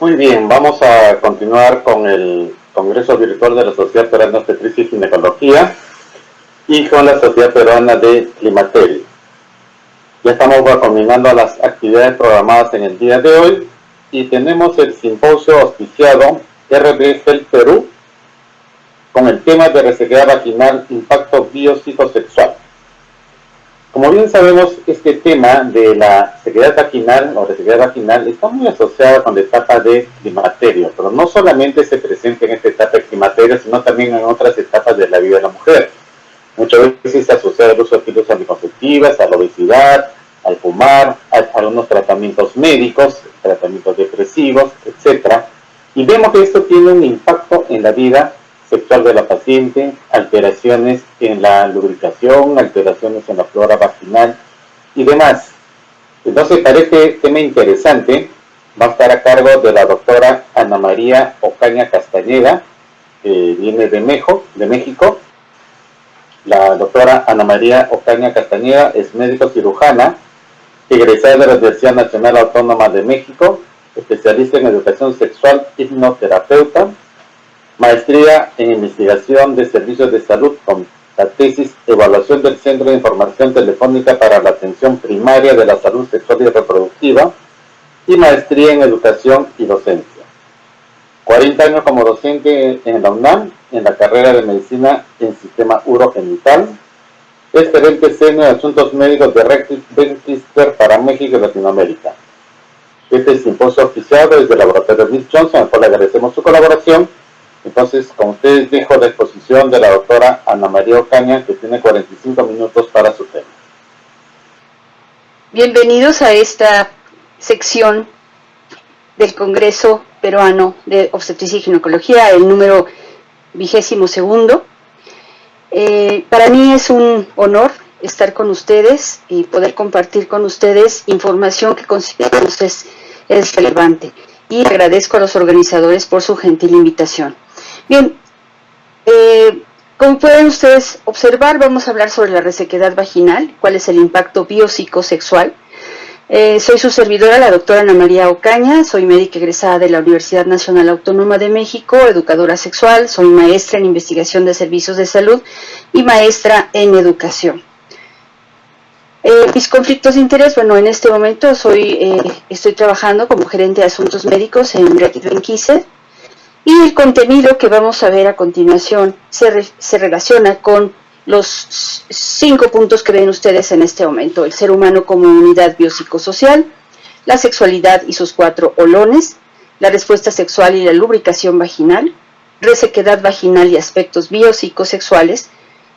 Muy bien, vamos a continuar con el Congreso Virtual de la Sociedad Peruana de Obstetricia y Ginecología y con la Sociedad Peruana de Climaterio. Ya estamos combinando las actividades programadas en el día de hoy y tenemos el simposio auspiciado RD Health Perú con el tema de resequedad vaginal, impacto biopsicosexual. Como bien sabemos, este tema de la sequedad vaginal o resequedad vaginal está muy asociado con la etapa de climaterio, pero no solamente se presenta en esta etapa de climaterio, sino también en otras etapas de la vida de la mujer. Muchas veces se asocia al uso de píldoras anticonceptivas, a la obesidad, al fumar, a algunos tratamientos médicos, tratamientos depresivos, etc. Y vemos que esto tiene un impacto en la vida sexual de la paciente, alteraciones en la lubricación, alteraciones en la flora vaginal y demás. Entonces, para este tema interesante, va a estar a cargo de la doctora Ana María Ocaña Castañeda, que viene de México. La doctora Ana María Ocaña Castañeda es médico cirujana, egresada de la Universidad Nacional Autónoma de México, especialista en educación sexual, hipnoterapeuta, maestría en investigación de servicios de salud con la tesis Evaluación del Centro de Información Telefónica para la Atención Primaria de la Salud Sexual y Reproductiva y maestría en educación y docencia. 40 años como docente en la UNAM, en la carrera de medicina en sistema urogenital. Es gerente senior de asuntos médicos de Dentistry para México y Latinoamérica. Este simposio oficiado es del laboratorio Smith Johnson, al cual le agradecemos su colaboración. Entonces, con ustedes dejo la exposición de la doctora Ana María Ocaña, que tiene 45 minutos para su tema. Bienvenidos a esta sección del Congreso Peruano de Obstetricia y Ginecología, el número 22º. Para mí es un honor estar con ustedes y poder compartir con ustedes información que consideramos es relevante. Y agradezco a los organizadores por su gentil invitación. Bien, como pueden ustedes observar, vamos a hablar sobre la resequedad vaginal, cuál es el impacto biopsicosexual. Soy su servidora, la doctora Ana María Ocaña, soy médica egresada de la Universidad Nacional Autónoma de México, educadora sexual, soy maestra en investigación de servicios de salud y maestra en educación. Mis conflictos de interés, bueno, en este momento estoy trabajando como gerente de asuntos médicos en Reckitt Benckiser, y el contenido que vamos a ver a continuación se relaciona con los 5 puntos que ven ustedes en este momento: el ser humano como unidad biopsicosocial, la sexualidad y sus 4 olones, la respuesta sexual y la lubricación vaginal, resequedad vaginal y aspectos biopsicosexuales,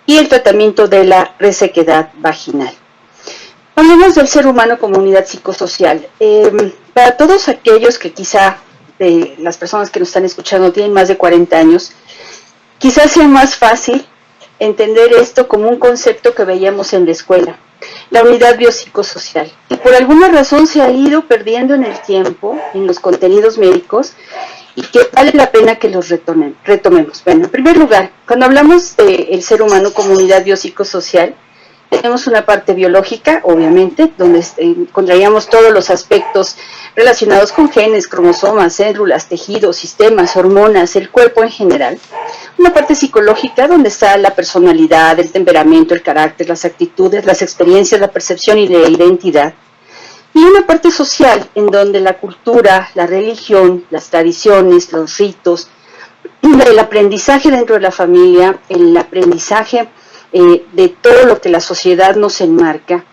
y el tratamiento de la resequedad vaginal. Hablemos del ser humano como unidad psicosocial. Para todos aquellos que quizá de las personas que nos están escuchando tienen más de 40 años, quizás sea más fácil entender esto como un concepto que veíamos en la escuela, la unidad biopsicosocial, que por alguna razón se ha ido perdiendo en el tiempo, en los contenidos médicos, y que vale la pena que los retomemos. Bueno, en primer lugar, cuando hablamos del ser humano como unidad biopsicosocial, tenemos una parte biológica, obviamente, donde encontraríamos todos los aspectos relacionados con genes, cromosomas, células, tejidos, sistemas, hormonas, el cuerpo en general. Una parte psicológica, donde está la personalidad, el temperamento, el carácter, las actitudes, las experiencias, la percepción y la identidad. Y una parte social, en donde la cultura, la religión, las tradiciones, los ritos, el aprendizaje dentro de la familia, el aprendizaje de todo lo que la sociedad nos enmarca,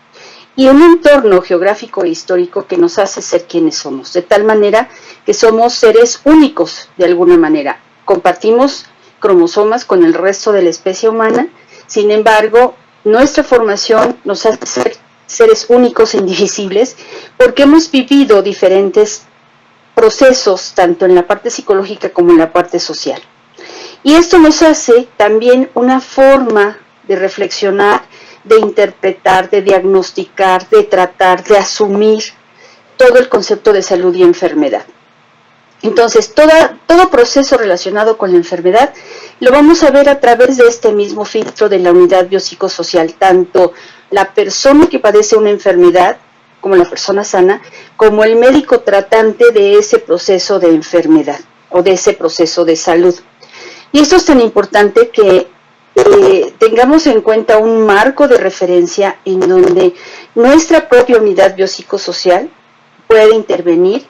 y un entorno geográfico e histórico que nos hace ser quienes somos, de tal manera que somos seres únicos de alguna manera. Compartimos cromosomas con el resto de la especie humana, sin embargo, nuestra formación nos hace ser seres únicos e indivisibles, porque hemos vivido diferentes procesos, tanto en la parte psicológica como en la parte social. Y esto nos hace también una forma de reflexionar, de interpretar, de diagnosticar, de tratar, de asumir todo el concepto de salud y enfermedad. Entonces, todo proceso relacionado con la enfermedad lo vamos a ver a través de este mismo filtro de la unidad biopsicosocial, tanto la persona que padece una enfermedad como la persona sana, como el médico tratante de ese proceso de enfermedad o de ese proceso de salud. Y esto es tan importante que tengamos en cuenta un marco de referencia en donde nuestra propia unidad biopsicosocial puede intervenir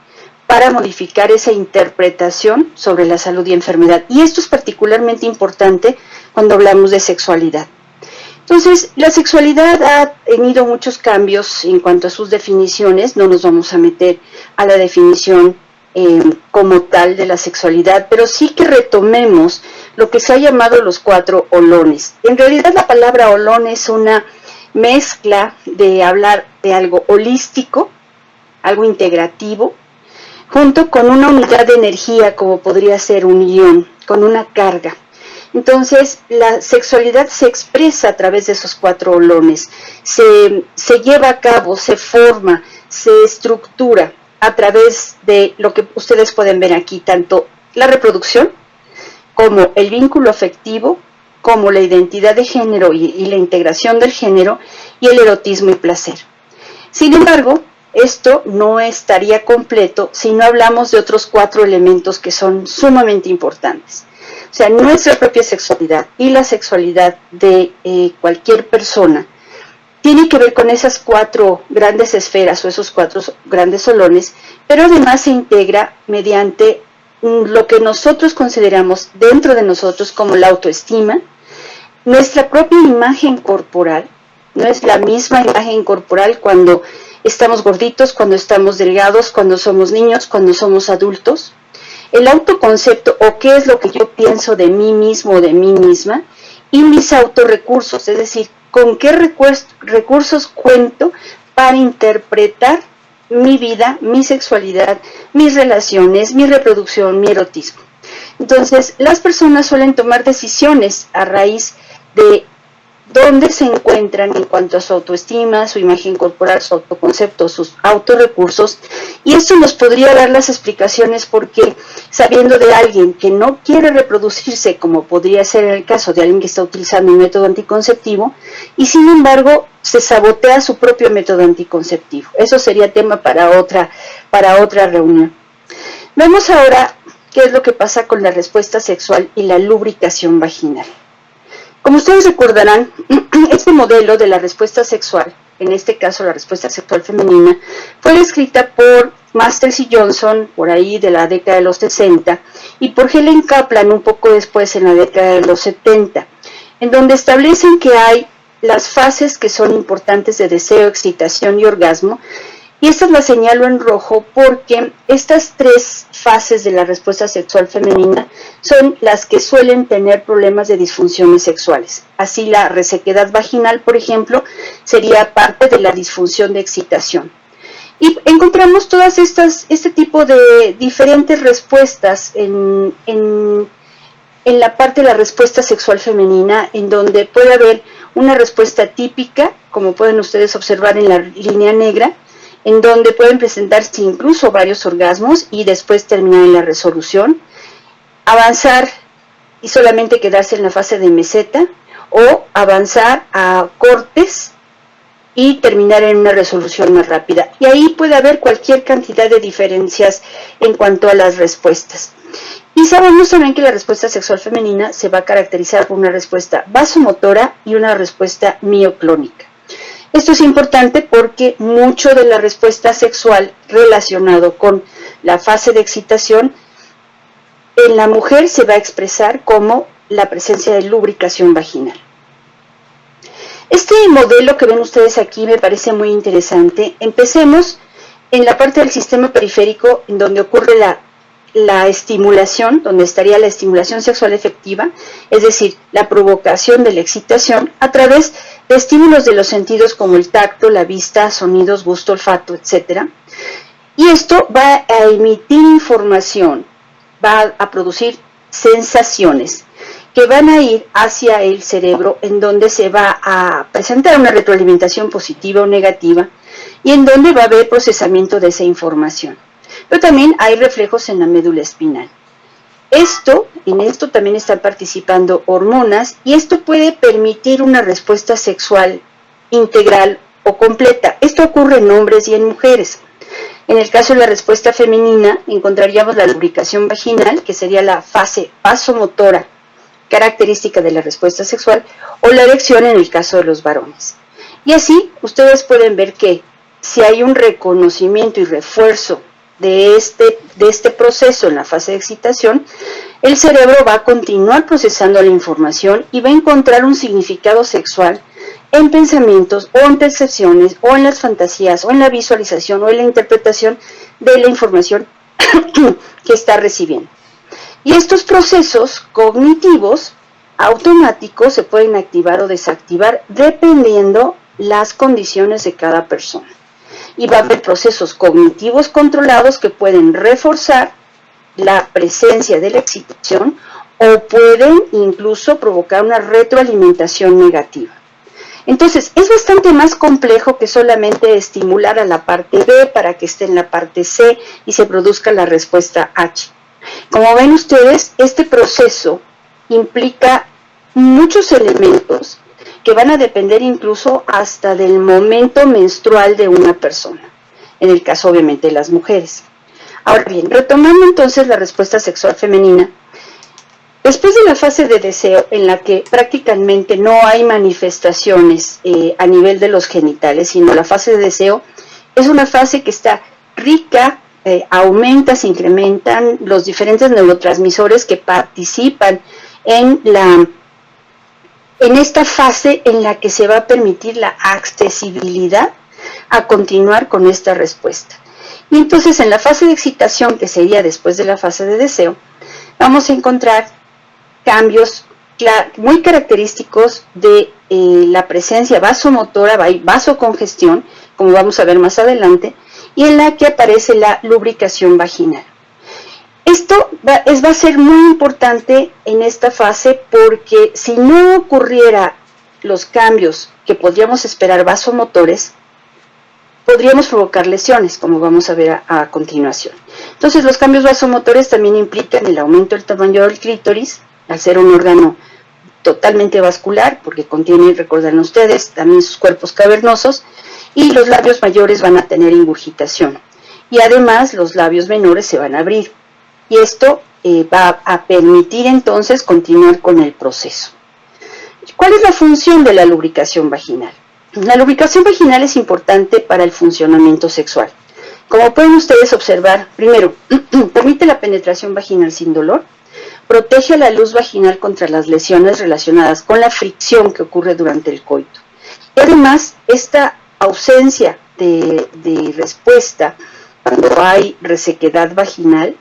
para modificar esa interpretación sobre la salud y enfermedad. Y esto es particularmente importante cuando hablamos de sexualidad. Entonces, la sexualidad ha tenido muchos cambios en cuanto a sus definiciones. No nos vamos a meter a la definición como tal de la sexualidad, pero sí que retomemos lo que se ha llamado los 4 olones. En realidad la palabra olón es una mezcla de hablar de algo holístico, algo integrativo, junto con una unidad de energía como podría ser un ion, con una carga. Entonces, la sexualidad se expresa a través de esos 4 olones, se lleva a cabo, se forma, se estructura a través de lo que ustedes pueden ver aquí, tanto la reproducción, como el vínculo afectivo, como la identidad de género y la integración del género, y el erotismo y placer. Sin embargo, esto no estaría completo si no hablamos de otros 4 elementos que son sumamente importantes. O sea, nuestra propia sexualidad y la sexualidad de cualquier persona tiene que ver con esas 4 grandes esferas o esos 4 grandes olones, pero además se integra mediante lo que nosotros consideramos dentro de nosotros como la autoestima, nuestra propia imagen corporal. No es la misma imagen corporal cuando estamos gorditos, cuando estamos delgados, cuando somos niños, cuando somos adultos. El autoconcepto, o qué es lo que yo pienso de mí mismo o de mí misma, y mis autorrecursos, es decir, con qué recursos cuento para interpretar mi vida, mi sexualidad, mis relaciones, mi reproducción, mi erotismo. Entonces, las personas suelen tomar decisiones a raíz de dónde se encuentran en cuanto a su autoestima, su imagen corporal, su autoconcepto, sus autorrecursos, y esto nos podría dar las explicaciones porque sabiendo de alguien que no quiere reproducirse, como podría ser el caso de alguien que está utilizando un método anticonceptivo, y sin embargo se sabotea su propio método anticonceptivo. Eso sería tema para otra reunión. Vemos ahora qué es lo que pasa con la respuesta sexual y la lubricación vaginal. Como ustedes recordarán, este modelo de la respuesta sexual, en este caso la respuesta sexual femenina, fue descrita por Masters y Johnson por ahí de la década de los 60 y por Helen Kaplan un poco después en la década de los 70, en donde establecen que hay las fases que son importantes de deseo, excitación y orgasmo. Y estas las señalo en rojo porque estas 3 fases de la respuesta sexual femenina son las que suelen tener problemas de disfunciones sexuales. Así la resequedad vaginal, por ejemplo, sería parte de la disfunción de excitación. Y encontramos todas este tipo de diferentes respuestas en la parte de la respuesta sexual femenina, en donde puede haber una respuesta típica, como pueden ustedes observar en la línea negra, en donde pueden presentarse incluso varios orgasmos y después terminar en la resolución, avanzar y solamente quedarse en la fase de meseta, o avanzar a cortes y terminar en una resolución más rápida. Y ahí puede haber cualquier cantidad de diferencias en cuanto a las respuestas. Y sabemos también que la respuesta sexual femenina se va a caracterizar por una respuesta vasomotora y una respuesta mioclónica. Esto es importante porque mucho de la respuesta sexual relacionado con la fase de excitación en la mujer se va a expresar como la presencia de lubricación vaginal. Este modelo que ven ustedes aquí me parece muy interesante. Empecemos en la parte del sistema periférico, en donde ocurre la estimulación, donde estaría la estimulación sexual efectiva, es decir, la provocación de la excitación a través de estímulos de los sentidos como el tacto, la vista, sonidos, gusto, olfato, etc. Y esto va a emitir información, va a producir sensaciones que van a ir hacia el cerebro, en donde se va a presentar una retroalimentación positiva o negativa y en donde va a haber procesamiento de esa información. Pero también hay reflejos en la médula espinal. En esto también están participando hormonas y esto puede permitir una respuesta sexual integral o completa. Esto ocurre en hombres y en mujeres. En el caso de la respuesta femenina, encontraríamos la lubricación vaginal, que sería la fase vasomotora característica de la respuesta sexual, o la erección en el caso de los varones. Y así, ustedes pueden ver que si hay un reconocimiento y refuerzo de este proceso en la fase de excitación, el cerebro va a continuar procesando la información y va a encontrar un significado sexual en pensamientos o en percepciones o en las fantasías o en la visualización o en la interpretación de la información que está recibiendo. Y estos procesos cognitivos automáticos se pueden activar o desactivar dependiendo las condiciones de cada persona. Y va a haber procesos cognitivos controlados que pueden reforzar la presencia de la excitación o pueden incluso provocar una retroalimentación negativa. Entonces, es bastante más complejo que solamente estimular a la parte B para que esté en la parte C y se produzca la respuesta H. Como ven ustedes, este proceso implica muchos elementos que van a depender incluso hasta del momento menstrual de una persona, en el caso obviamente de las mujeres. Ahora bien, retomando entonces la respuesta sexual femenina, después de la fase de deseo en la que prácticamente no hay manifestaciones a nivel de los genitales, sino la fase de deseo es una fase que está rica, aumenta, se incrementan los diferentes neurotransmisores que participan en esta fase en la que se va a permitir la accesibilidad a continuar con esta respuesta. Y entonces en la fase de excitación, que sería después de la fase de deseo, vamos a encontrar cambios muy característicos de la presencia vasomotora, vasocongestión, como vamos a ver más adelante, y en la que aparece la lubricación vaginal. Esto va a ser muy importante en esta fase porque si no ocurriera los cambios que podríamos esperar vasomotores, podríamos provocar lesiones, como vamos a ver a continuación. Entonces, los cambios vasomotores también implican el aumento del tamaño del clítoris, al ser un órgano totalmente vascular, porque contiene, recordarán ustedes, también sus cuerpos cavernosos, y los labios mayores van a tener ingurgitación. Y además, los labios menores se van a abrir. Y esto va a permitir entonces continuar con el proceso. ¿Cuál es la función de la lubricación vaginal? La lubricación vaginal es importante para el funcionamiento sexual. Como pueden ustedes observar, primero, permite la penetración vaginal sin dolor, protege a la luz vaginal contra las lesiones relacionadas con la fricción que ocurre durante el coito. Y además, esta ausencia de respuesta cuando hay resequedad vaginal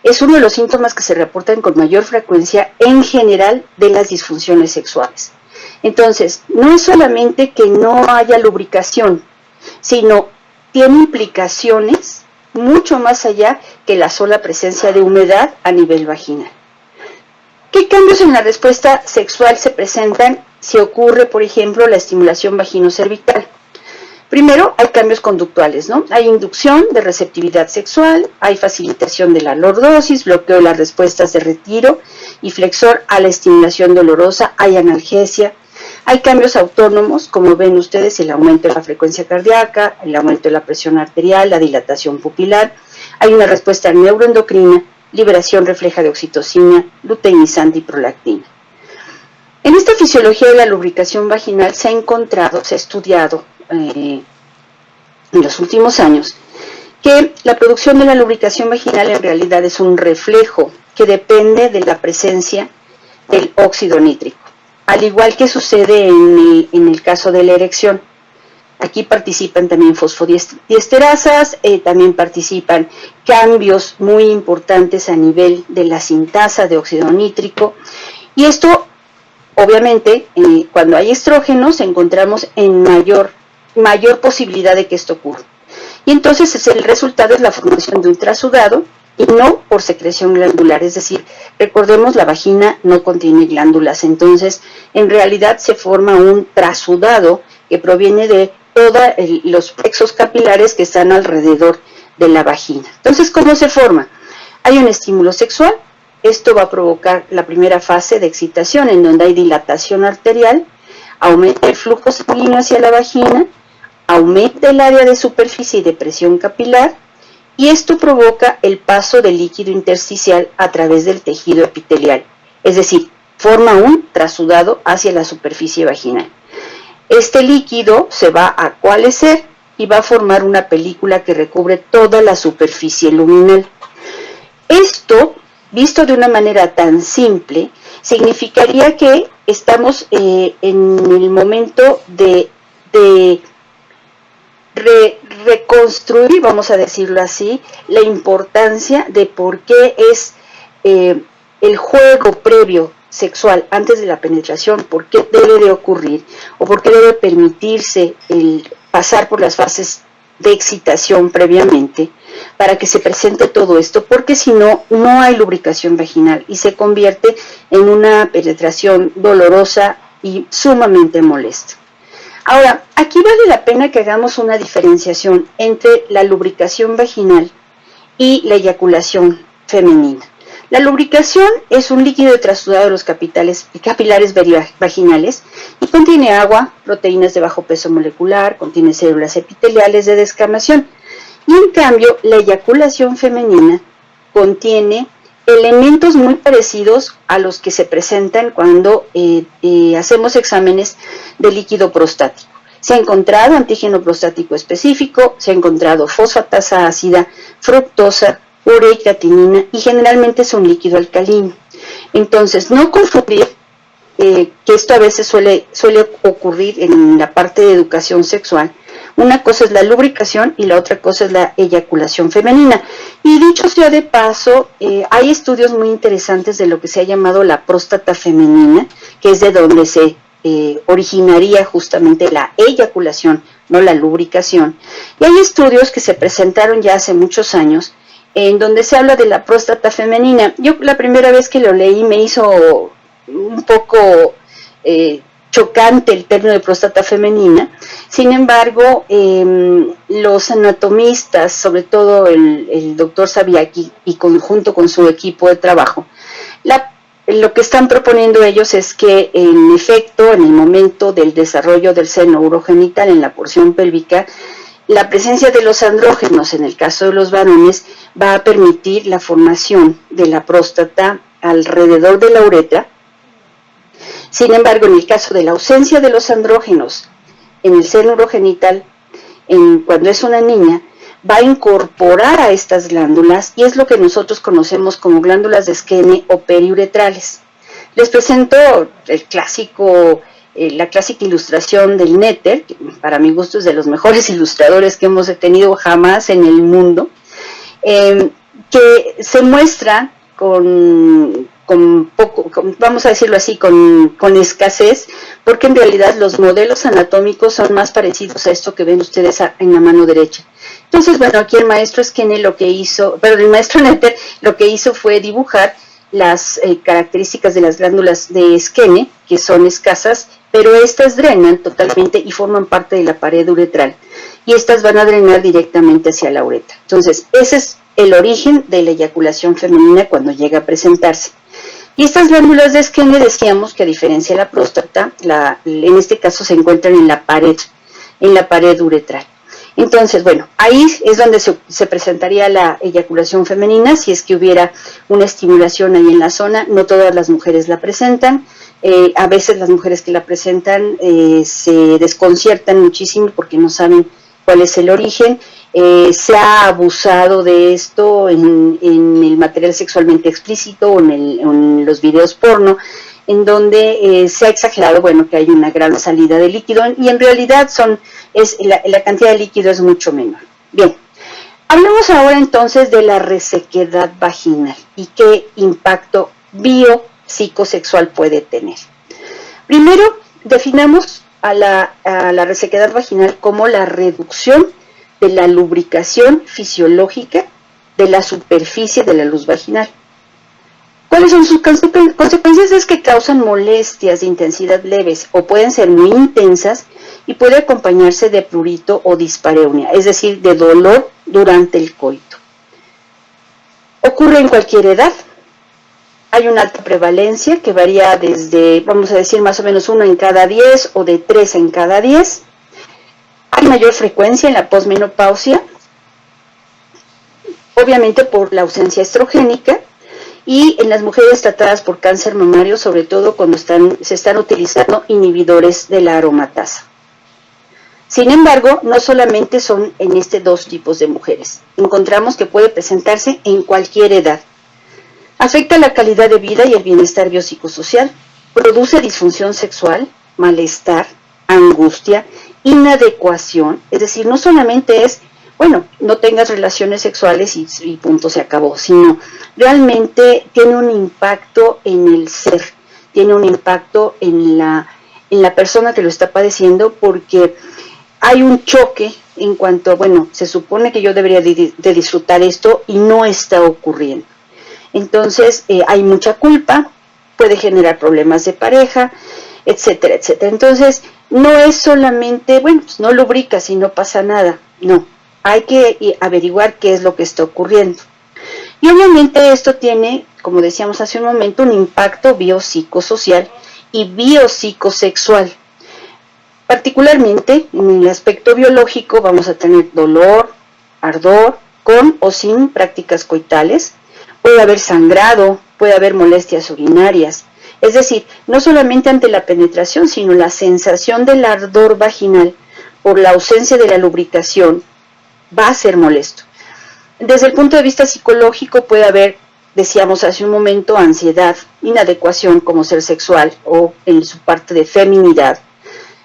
es uno de los síntomas que se reportan con mayor frecuencia en general de las disfunciones sexuales. Entonces, no es solamente que no haya lubricación, sino tiene implicaciones mucho más allá que la sola presencia de humedad a nivel vaginal. ¿Qué cambios en la respuesta sexual se presentan si ocurre, por ejemplo, la estimulación vaginocervical? Primero, hay cambios conductuales, ¿no? Hay inducción de receptividad sexual, hay facilitación de la lordosis, bloqueo de las respuestas de retiro y flexor a la estimulación dolorosa, hay analgesia, hay cambios autónomos, como ven ustedes, el aumento de la frecuencia cardíaca, el aumento de la presión arterial, la dilatación pupilar, hay una respuesta neuroendocrina, liberación refleja de oxitocina, luteinizante y prolactina. En esta fisiología de la lubricación vaginal se ha estudiado en los últimos años que la producción de la lubricación vaginal en realidad es un reflejo que depende de la presencia del óxido nítrico, al igual que sucede en el caso de la erección. Aquí participan también fosfodiesterasas, también participan cambios muy importantes a nivel de la sintasa de óxido nítrico, y esto obviamente cuando hay estrógenos encontramos en mayor posibilidad de que esto ocurra. Y entonces el resultado es la formación de un trasudado y no por secreción glandular, es decir, recordemos la vagina no contiene glándulas, entonces en realidad se forma un trasudado que proviene de todos los plexos capilares que están alrededor de la vagina. Entonces, ¿cómo se forma? Hay un estímulo sexual, esto va a provocar la primera fase de excitación en donde hay dilatación arterial, aumenta el flujo sanguíneo hacia la vagina, aumenta el área de superficie y de presión capilar, y esto provoca el paso del líquido intersticial a través del tejido epitelial, es decir, forma un trasudado hacia la superficie vaginal. Este líquido se va a coalescer y va a formar una película que recubre toda la superficie luminal. Esto, visto de una manera tan simple, significaría que estamos en el momento de reconstruir, vamos a decirlo así, la importancia de por qué es el juego previo sexual antes de la penetración, por qué debe de ocurrir o por qué debe permitirse el pasar por las fases de excitación previamente para que se presente todo esto, porque si no, no hay lubricación vaginal y se convierte en una penetración dolorosa y sumamente molesta. Ahora, aquí vale la pena que hagamos una diferenciación entre la lubricación vaginal y la eyaculación femenina. La lubricación es un líquido trasudado de los capilares vaginales y contiene agua, proteínas de bajo peso molecular, contiene células epiteliales de descamación. Y en cambio, la eyaculación femenina contiene elementos muy parecidos a los que se presentan cuando hacemos exámenes de líquido prostático. Se ha encontrado antígeno prostático específico, se ha encontrado fosfatasa ácida, fructosa, urea y creatinina, y generalmente es un líquido alcalino. Entonces, no confundir, que esto a veces suele ocurrir en la parte de educación sexual. Una cosa es la lubricación y la otra cosa es la eyaculación femenina. Y dicho sea de paso, hay estudios muy interesantes de lo que se ha llamado la próstata femenina, que es de donde se originaría justamente la eyaculación, no la lubricación. Y hay estudios que se presentaron ya hace muchos años, en donde se habla de la próstata femenina. Yo la primera vez que lo leí me hizo un poco chocante el término de próstata femenina. Sin embargo, los anatomistas, sobre todo el doctor Sabiaki, y junto con su equipo de trabajo, lo que están proponiendo ellos es que en efecto, en el momento del desarrollo del seno urogenital en la porción pélvica, la presencia de los andrógenos, en el caso de los varones, va a permitir la formación de la próstata alrededor de la uretra. Sin embargo, en el caso de la ausencia de los andrógenos en el seno urogenital, cuando es una niña, va a incorporar a estas glándulas, y es lo que nosotros conocemos como glándulas de Skene o periuretrales. Les presento la clásica ilustración del Netter, que para mi gusto es de los mejores ilustradores que hemos tenido jamás en el mundo, que se muestra vamos a decirlo así, con escasez, porque en realidad los modelos anatómicos son más parecidos a esto que ven ustedes en la mano derecha. Entonces, bueno, aquí el maestro el maestro Netter lo que hizo fue dibujar las características de las glándulas de Skene, que son escasas, pero estas drenan totalmente y forman parte de la pared uretral, y estas van a drenar directamente hacia la uretra. Entonces, ese es el origen de la eyaculación femenina cuando llega a presentarse. Y estas glándulas de Skene, decíamos que a diferencia de la próstata, en este caso se encuentran en la pared uretral. Entonces, bueno, ahí es donde se presentaría la eyaculación femenina, si es que hubiera una estimulación ahí en la zona. No todas las mujeres la presentan, a veces las mujeres que la presentan se desconciertan muchísimo porque no saben cuál es el origen. Se ha abusado de esto en el material sexualmente explícito o en los videos porno, en donde se ha exagerado, bueno, que hay una gran salida de líquido, y en realidad la cantidad de líquido es mucho menor. Bien, hablamos ahora entonces de la resequedad vaginal y qué impacto biopsicosexual puede tener. Primero, definamos a la resequedad vaginal como la reducción de la lubricación fisiológica de la superficie de la luz vaginal. ¿Cuáles son sus consecuencias? Es que causan molestias de intensidad leves o pueden ser muy intensas y puede acompañarse de prurito o dispareunia, es decir, de dolor durante el coito. Ocurre en cualquier edad. Hay una alta prevalencia que varía desde, vamos a decir, más o menos 1 en cada 10 o de 3 en cada 10. Hay mayor frecuencia en la posmenopausia, obviamente por la ausencia estrogénica, y en las mujeres tratadas por cáncer mamario, sobre todo cuando se están utilizando inhibidores de la aromatasa. Sin embargo, no solamente son en dos tipos de mujeres. Encontramos que puede presentarse en cualquier edad. Afecta la calidad de vida y el bienestar biopsicosocial. Produce disfunción sexual, malestar, angustia, inadecuación. Es decir, no solamente es, bueno, no tengas relaciones sexuales y punto, se acabó, sino realmente tiene un impacto en el ser, tiene un impacto en la persona que lo está padeciendo, porque hay un choque en cuanto a, bueno, se supone que yo debería de disfrutar esto y no está ocurriendo. Entonces hay mucha culpa, puede generar problemas de pareja, etcétera, etcétera. Entonces no es solamente, bueno, pues no lubricas y no pasa nada, no, hay que averiguar qué es lo que está ocurriendo. Y obviamente esto tiene, como decíamos hace un momento, un impacto biopsicosocial y biopsicosexual. Particularmente en el aspecto biológico vamos a tener dolor, ardor, con o sin prácticas coitales, puede haber sangrado, puede haber molestias urinarias. Es decir, no solamente ante la penetración, sino la sensación del ardor vaginal por la ausencia de la lubricación va a ser molesto. Desde el punto de vista psicológico puede haber, decíamos hace un momento, ansiedad, inadecuación como ser sexual o en su parte de feminidad.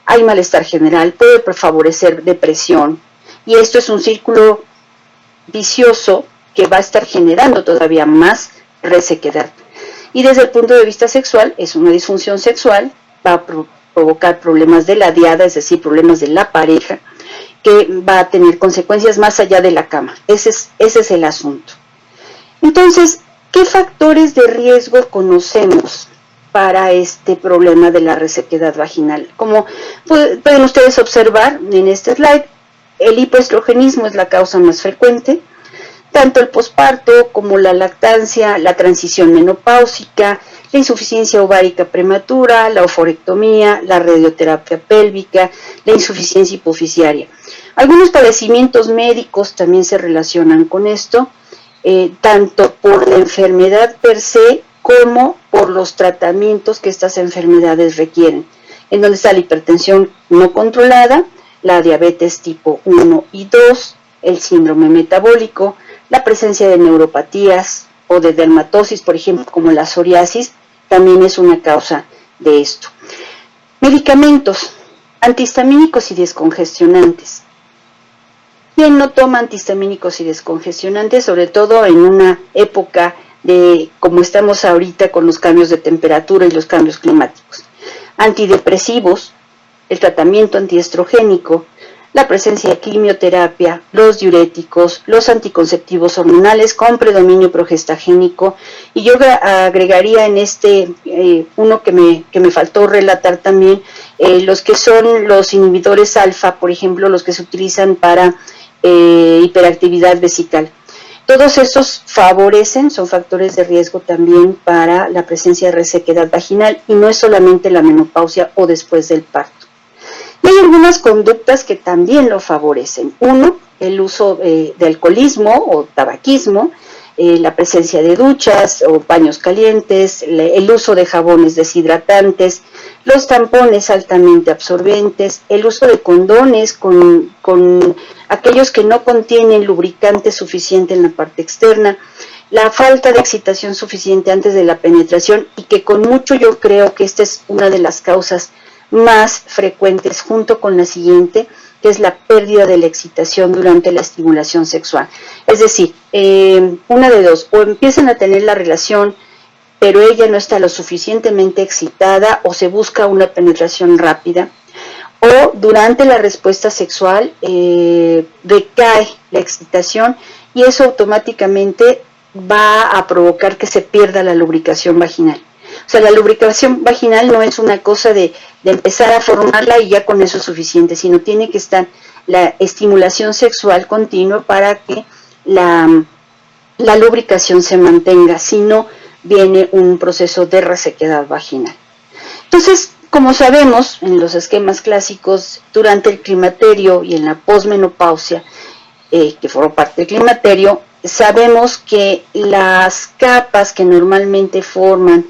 Hay malestar general, puede favorecer depresión, y esto es un círculo vicioso que va a estar generando todavía más resequedad. Y desde el punto de vista sexual, es una disfunción sexual, va a provocar problemas de la diada, es decir, problemas de la pareja, que va a tener consecuencias más allá de la cama. Ese es el asunto. Entonces, ¿qué factores de riesgo conocemos para este problema de la resequedad vaginal? Como pueden ustedes observar en este slide, el hipoestrogenismo es la causa más frecuente, tanto el posparto como la lactancia, la transición menopáusica, la insuficiencia ovárica prematura, la oforectomía, la radioterapia pélvica, la insuficiencia hipoficiaria. Algunos padecimientos médicos también se relacionan con esto, tanto por la enfermedad per se como por los tratamientos que estas enfermedades requieren, en donde está la hipertensión no controlada, la diabetes tipo 1 y 2, el síndrome metabólico, la presencia de neuropatías o de dermatosis, por ejemplo, como la psoriasis, también es una causa de esto. Medicamentos, antihistamínicos y descongestionantes. ¿Quién no toma antihistamínicos y descongestionantes, sobre todo en una época de como estamos ahorita con los cambios de temperatura y los cambios climáticos? Antidepresivos, el tratamiento antiestrogénico, la presencia de quimioterapia, los diuréticos, los anticonceptivos hormonales con predominio progestagénico, y yo agregaría en uno que me faltó relatar también, los que son los inhibidores alfa, por ejemplo, los que se utilizan para hiperactividad vesical. Todos estos favorecen, son factores de riesgo también para la presencia de resequedad vaginal, y no es solamente la menopausia o después del parto. Y hay algunas conductas que también lo favorecen. Uno, el uso de alcoholismo o tabaquismo, la presencia de duchas o baños calientes, el uso de jabones deshidratantes, los tampones altamente absorbentes, el uso de condones con aquellos que no contienen lubricante suficiente en la parte externa, la falta de excitación suficiente antes de la penetración, y que con mucho yo creo que esta es una de las causas más frecuentes junto con la siguiente, que es la pérdida de la excitación durante la estimulación sexual. Es decir, una de dos, o empiezan a tener la relación, pero ella no está lo suficientemente excitada, o se busca una penetración rápida, o durante la respuesta sexual decae la excitación, y eso automáticamente va a provocar que se pierda la lubricación vaginal. O sea, la lubricación vaginal no es una cosa de empezar a formarla y ya con eso es suficiente, sino tiene que estar la estimulación sexual continua para que la lubricación se mantenga, si no viene un proceso de resequedad vaginal. Entonces, como sabemos, en los esquemas clásicos, durante el climaterio y en la posmenopausia, que forma parte del climaterio, sabemos que las capas que normalmente forman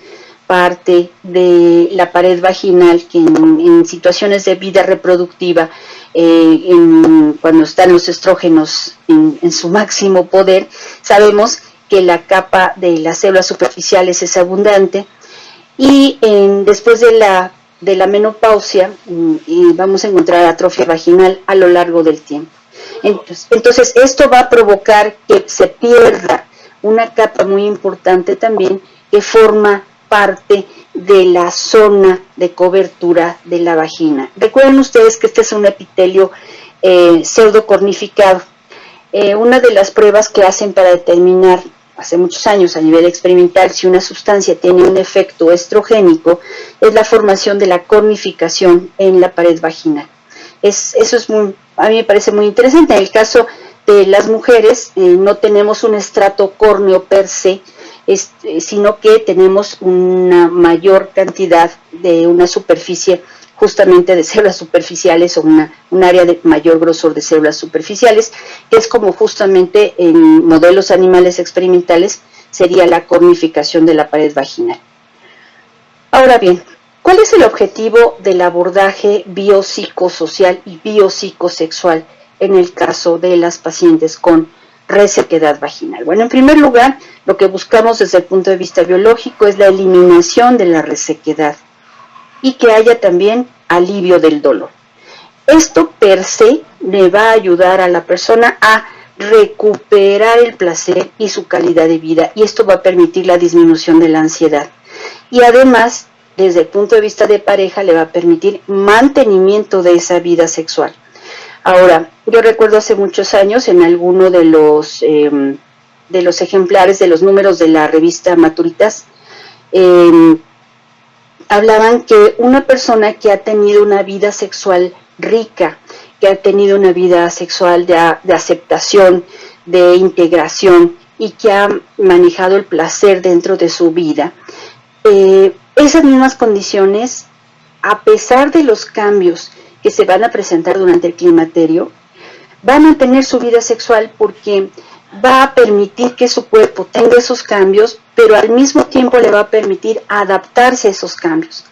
parte de la pared vaginal, que en situaciones de vida reproductiva, cuando están los estrógenos en su máximo poder, sabemos que la capa de las células superficiales es abundante, y después de la menopausia vamos a encontrar atrofia vaginal a lo largo del tiempo. Entonces esto va a provocar que se pierda una capa muy importante también que forma parte de la zona de cobertura de la vagina. Recuerden ustedes que este es un epitelio pseudocornificado. Una de las pruebas que hacen para determinar hace muchos años a nivel experimental si una sustancia tiene un efecto estrogénico es la formación de la cornificación en la pared vaginal. Eso es a mí me parece muy interesante. En el caso de las mujeres no tenemos un estrato córneo per se, sino que tenemos una mayor cantidad de una superficie justamente de células superficiales o un área de mayor grosor de células superficiales, que es como justamente en modelos animales experimentales sería la cornificación de la pared vaginal. Ahora bien, ¿cuál es el objetivo del abordaje biopsicosocial y biopsicosexual en el caso de las pacientes con resequedad vaginal? Bueno, en primer lugar, lo que buscamos desde el punto de vista biológico es la eliminación de la resequedad y que haya también alivio del dolor. Esto per se le va a ayudar a la persona a recuperar el placer y su calidad de vida, y esto va a permitir la disminución de la ansiedad. Y además, desde el punto de vista de pareja, le va a permitir mantenimiento de esa vida sexual. Ahora, yo recuerdo hace muchos años en alguno de los ejemplares de los números de la revista Maturitas, hablaban que una persona que ha tenido una vida sexual rica, que ha tenido una vida sexual de aceptación, de integración y que ha manejado el placer dentro de su vida, esas mismas condiciones, a pesar de los cambios que se van a presentar durante el climaterio, va a mantener su vida sexual porque va a permitir que su cuerpo tenga esos cambios, pero al mismo tiempo le va a permitir adaptarse a esos cambios.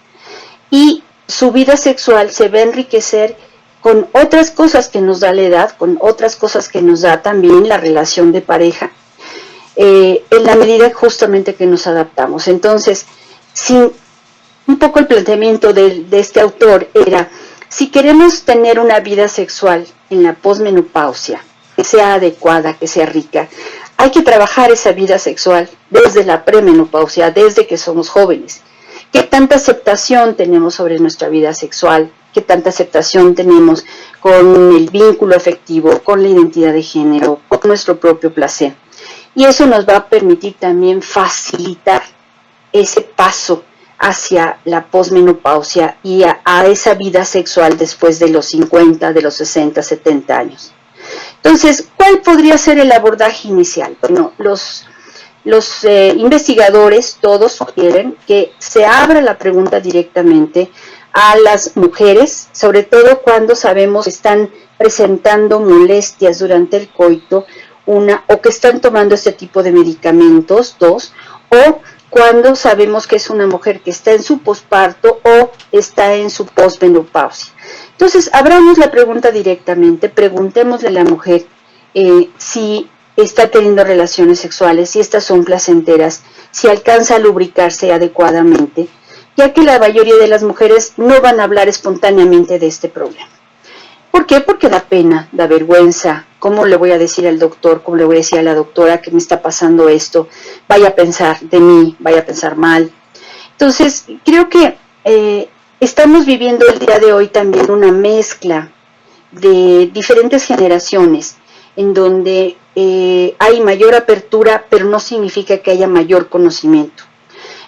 Y su vida sexual se va a enriquecer con otras cosas que nos da la edad, con otras cosas que nos da también la relación de pareja, en la medida justamente que nos adaptamos. Entonces, un poco el planteamiento de este autor era, si queremos tener una vida sexual en la posmenopausia, que sea adecuada, que sea rica, hay que trabajar esa vida sexual desde la premenopausia, desde que somos jóvenes. ¿Qué tanta aceptación tenemos sobre nuestra vida sexual? ¿Qué tanta aceptación tenemos con el vínculo afectivo, con la identidad de género, con nuestro propio placer? Y eso nos va a permitir también facilitar ese paso hacia la posmenopausia y a esa vida sexual después de los 50, de los 60, 70 años. Entonces, ¿cuál podría ser el abordaje inicial? Bueno, los investigadores todos sugieren que se abra la pregunta directamente a las mujeres, sobre todo cuando sabemos que están presentando molestias durante el coito, o que están tomando este tipo de medicamentos, o cuando sabemos que es una mujer que está en su posparto o está en su posmenopausia. Entonces, abramos la pregunta directamente, preguntémosle a la mujer si está teniendo relaciones sexuales, si estas son placenteras, si alcanza a lubricarse adecuadamente, ya que la mayoría de las mujeres no van a hablar espontáneamente de este problema. ¿Por qué? Porque da pena, da vergüenza. ¿Cómo le voy a decir al doctor, cómo le voy a decir a la doctora que me está pasando esto? Vaya a pensar de mí, vaya a pensar mal. Entonces, creo que estamos viviendo el día de hoy también una mezcla de diferentes generaciones, en donde hay mayor apertura, pero no significa que haya mayor conocimiento.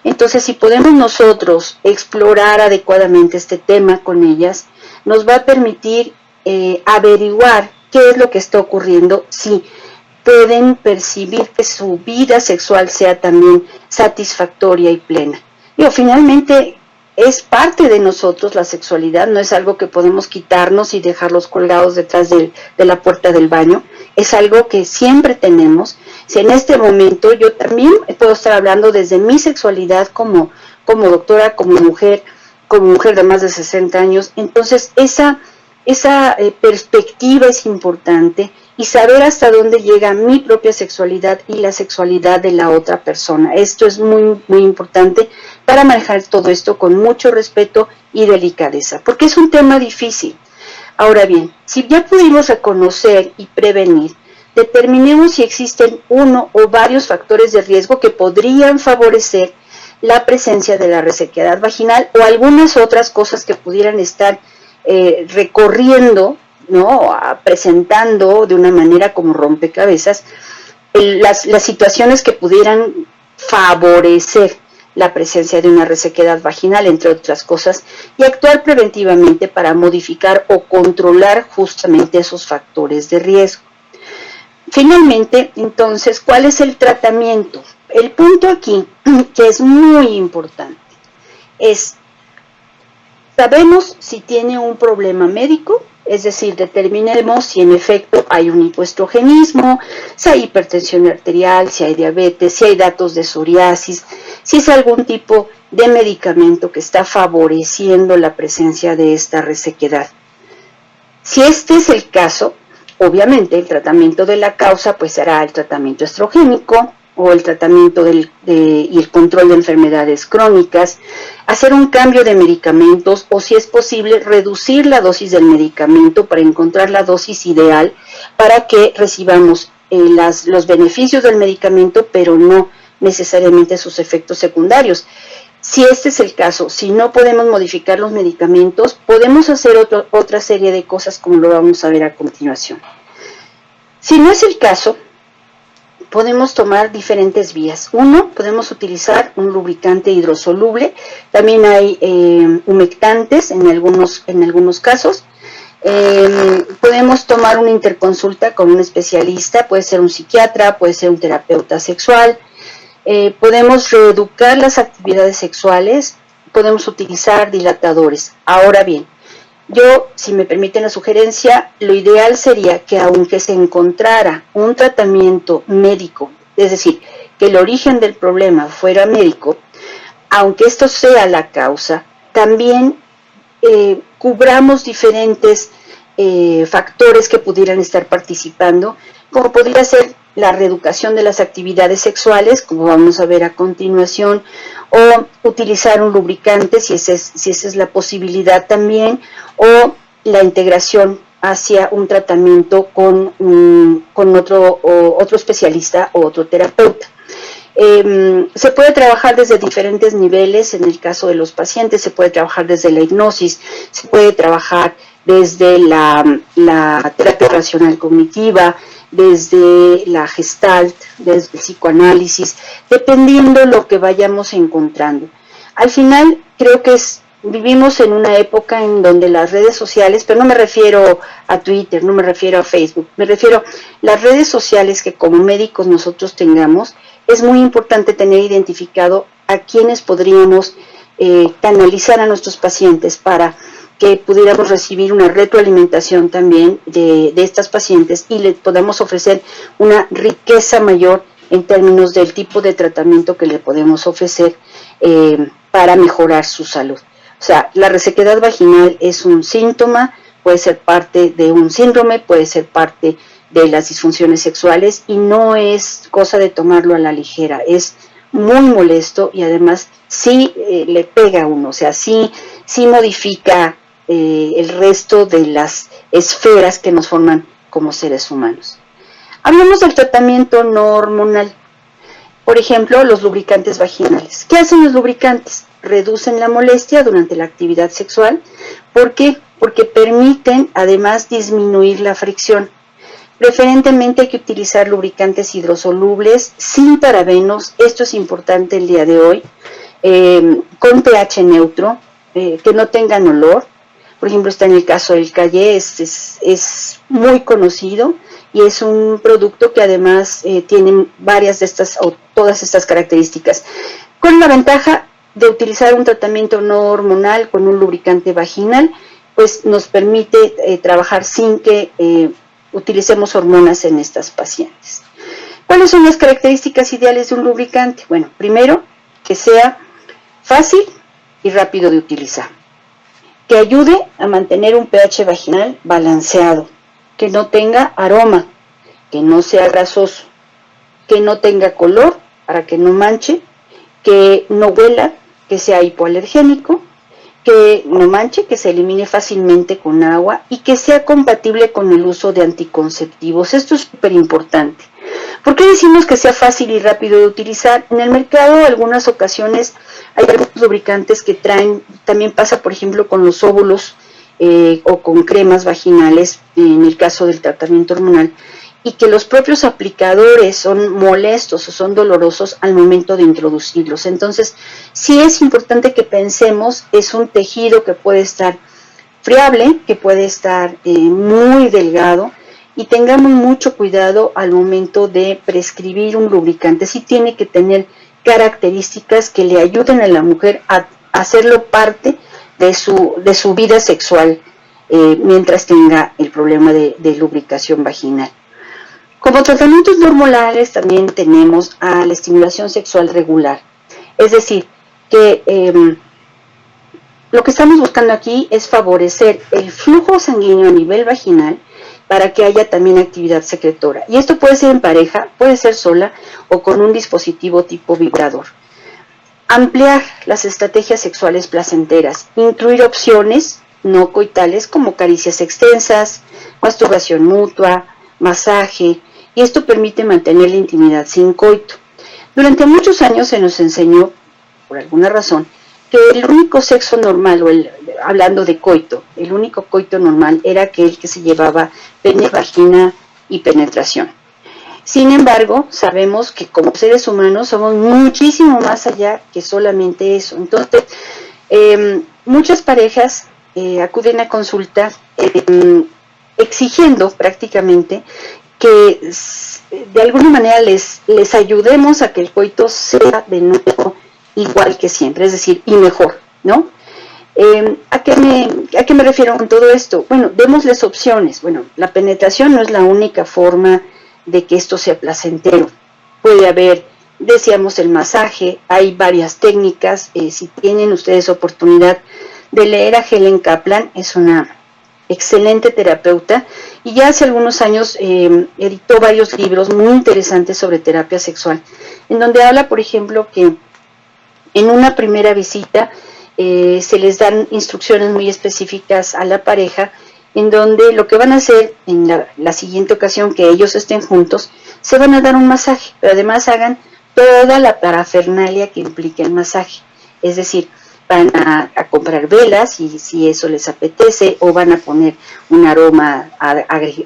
Entonces, si podemos nosotros explorar adecuadamente este tema con ellas, nos va a permitir averiguar qué es lo que está ocurriendo, si pueden percibir que su vida sexual sea también satisfactoria y plena. Finalmente, es parte de nosotros la sexualidad, no es algo que podemos quitarnos y dejarlos colgados detrás de la puerta del baño, es algo que siempre tenemos. Si en este momento yo también puedo estar hablando desde mi sexualidad como doctora, como mujer de más de 60 años, entonces esa perspectiva es importante, y saber hasta dónde llega mi propia sexualidad y la sexualidad de la otra persona. Esto es muy, muy importante para manejar todo esto con mucho respeto y delicadeza, porque es un tema difícil. Ahora bien, si ya pudimos reconocer y prevenir, determinemos si existen uno o varios factores de riesgo que podrían favorecer la presencia de la resequedad vaginal o algunas otras cosas que pudieran estar recorriendo, ¿no?, presentando de una manera como rompecabezas las situaciones que pudieran favorecer la presencia de una resequedad vaginal, entre otras cosas, y actuar preventivamente para modificar o controlar justamente esos factores de riesgo. Finalmente, entonces, ¿cuál es el tratamiento? El punto aquí, que es muy importante, es: sabemos si tiene un problema médico, es decir, determinemos si en efecto hay un hipoestrogenismo, si hay hipertensión arterial, si hay diabetes, si hay datos de psoriasis, si es algún tipo de medicamento que está favoreciendo la presencia de esta resequedad. Si este es el caso, obviamente el tratamiento de la causa pues será el tratamiento estrogénico, o el tratamiento y el control de enfermedades crónicas, hacer un cambio de medicamentos, o si es posible reducir la dosis del medicamento para encontrar la dosis ideal para que recibamos los beneficios del medicamento, pero no necesariamente sus efectos secundarios. Si este es el caso, si no podemos modificar los medicamentos, podemos hacer otra serie de cosas, como lo vamos a ver a continuación. Si no es el caso, podemos tomar diferentes vías. Uno, podemos utilizar un lubricante hidrosoluble. También hay humectantes en algunos casos. Podemos tomar una interconsulta con un especialista, puede ser un psiquiatra, puede ser un terapeuta sexual. Podemos reeducar las actividades sexuales, podemos utilizar dilatadores. Ahora bien, yo, si me permiten la sugerencia, lo ideal sería que aunque se encontrara un tratamiento médico, es decir, que el origen del problema fuera médico, aunque esto sea la causa, también cubramos diferentes factores que pudieran estar participando, como podría ser la reeducación de las actividades sexuales, como vamos a ver a continuación, o utilizar un lubricante, si esa es la posibilidad también, o la integración hacia un tratamiento con otro especialista o otro terapeuta. Se puede trabajar desde diferentes niveles. En el caso de los pacientes se puede trabajar desde la hipnosis, se puede trabajar desde la terapia racional cognitiva, desde la Gestalt, desde el psicoanálisis, dependiendo lo que vayamos encontrando. Al final, creo que vivimos en una época en donde las redes sociales, pero no me refiero a Twitter, no me refiero a Facebook, me refiero a las redes sociales que como médicos nosotros tengamos. Es muy importante tener identificado a quienes podríamos canalizar a nuestros pacientes para que pudiéramos recibir una retroalimentación también de estas pacientes y le podamos ofrecer una riqueza mayor en términos del tipo de tratamiento que le podemos ofrecer para mejorar su salud. O sea, la resequedad vaginal es un síntoma, puede ser parte de un síndrome, puede ser parte de las disfunciones sexuales, y no es cosa de tomarlo a la ligera, es muy molesto y además sí le pega a uno, o sea, sí modifica el resto de las esferas que nos forman como seres humanos. Hablamos del tratamiento no hormonal. Por ejemplo, los lubricantes vaginales. ¿Qué hacen los lubricantes? Reducen la molestia durante la actividad sexual. ¿Por qué? Porque permiten además disminuir la fricción. Preferentemente hay que utilizar lubricantes hidrosolubles sin parabenos. Esto es importante el día de hoy. Con pH neutro, que no tengan olor. Por ejemplo, está en el caso del Calle, es muy conocido y es un producto que además tiene varias de estas o todas estas características, con la ventaja de utilizar un tratamiento no hormonal con un lubricante vaginal, pues nos permite trabajar sin que utilicemos hormonas en estas pacientes. ¿Cuáles son las características ideales de un lubricante? Bueno, primero, que sea fácil y rápido de utilizar, que ayude a mantener un pH vaginal balanceado, que no tenga aroma, que no sea grasoso, que no tenga color para que no manche, que no huela, que sea hipoalergénico, que no manche, que se elimine fácilmente con agua y que sea compatible con el uso de anticonceptivos. Esto es súper importante. ¿Por qué decimos que sea fácil y rápido de utilizar? En el mercado, en algunas ocasiones, hay algunos lubricantes que traen, también pasa, por ejemplo, con los óvulos o con cremas vaginales, en el caso del tratamiento hormonal, y que los propios aplicadores son molestos o son dolorosos al momento de introducirlos. Entonces, sí es importante que pensemos, es un tejido que puede estar friable, que puede estar muy delgado, y tengamos mucho cuidado al momento de prescribir un lubricante. Sí tiene que tener características que le ayuden a la mujer a hacerlo parte de su vida sexual mientras tenga el problema de lubricación vaginal. Como tratamientos no hormonales también tenemos a la estimulación sexual regular. Es decir, que lo que estamos buscando aquí es favorecer el flujo sanguíneo a nivel vaginal para que haya también actividad secretora. Y esto puede ser en pareja, puede ser sola o con un dispositivo tipo vibrador. Ampliar las estrategias sexuales placenteras, incluir opciones no coitales como caricias extensas, masturbación mutua, masaje, y esto permite mantener la intimidad sin coito. Durante muchos años se nos enseñó, por alguna razón, que el único sexo normal, hablando de coito, el único coito normal era aquel que se llevaba pene, vagina y penetración. Sin embargo, sabemos que como seres humanos somos muchísimo más allá que solamente eso. Entonces, muchas parejas acuden a consulta exigiendo prácticamente que de alguna manera les ayudemos a que el coito sea de nuevo igual que siempre, es decir, y mejor, ¿no? ¿A qué me refiero con todo esto? Bueno, démosles opciones. Bueno, la penetración no es la única forma de que esto sea placentero. Puede haber, decíamos, el masaje, hay varias técnicas. Si tienen ustedes oportunidad de leer a Helen Kaplan, es una excelente terapeuta, y ya hace algunos años editó varios libros muy interesantes sobre terapia sexual, en donde habla, por ejemplo, que en una primera visita se les dan instrucciones muy específicas a la pareja, en donde lo que van a hacer en la siguiente ocasión que ellos estén juntos, se van a dar un masaje, pero además hagan toda la parafernalia que implica el masaje, es decir, van a comprar velas y si eso les apetece, o van a poner un aroma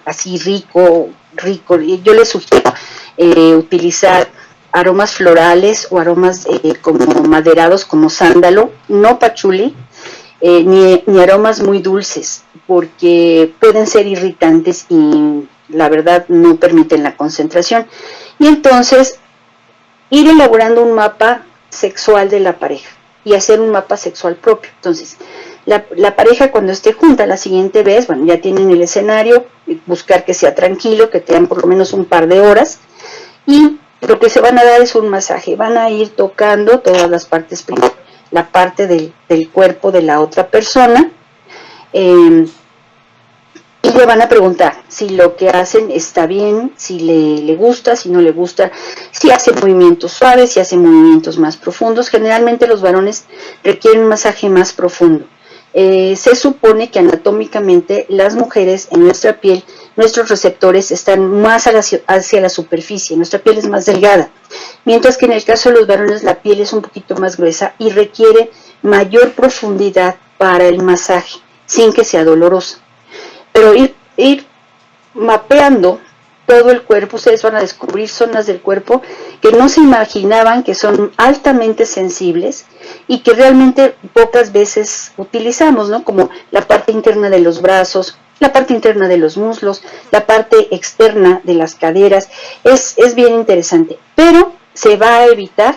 así rico. Yo les sugiero utilizar aromas florales o aromas como maderados, como sándalo, no pachuli, ni aromas muy dulces, porque pueden ser irritantes y la verdad no permiten la concentración. Y entonces ir elaborando un mapa sexual de la pareja y hacer un mapa sexual propio. Entonces, la pareja cuando esté junta la siguiente vez, bueno, ya tienen el escenario, buscar que sea tranquilo, que tengan por lo menos un par de horas, y lo que se van a dar es un masaje. Van a ir tocando todas las partes, la parte del cuerpo de la otra persona, y le van a preguntar si lo que hacen está bien, si le gusta, si no le gusta, si hace movimientos suaves, si hace movimientos más profundos. Generalmente los varones requieren un masaje más profundo. Se supone que anatómicamente las mujeres en nuestra piel, nuestros receptores están más hacia la superficie, nuestra piel es más delgada, mientras que en el caso de los varones la piel es un poquito más gruesa y requiere mayor profundidad para el masaje, sin que sea doloroso. Pero ir mapeando todo el cuerpo, ustedes van a descubrir zonas del cuerpo que no se imaginaban, que son altamente sensibles y que realmente pocas veces utilizamos, ¿no? Como la parte interna de los brazos, la parte interna de los muslos, la parte externa de las caderas. Es bien interesante, pero se va a evitar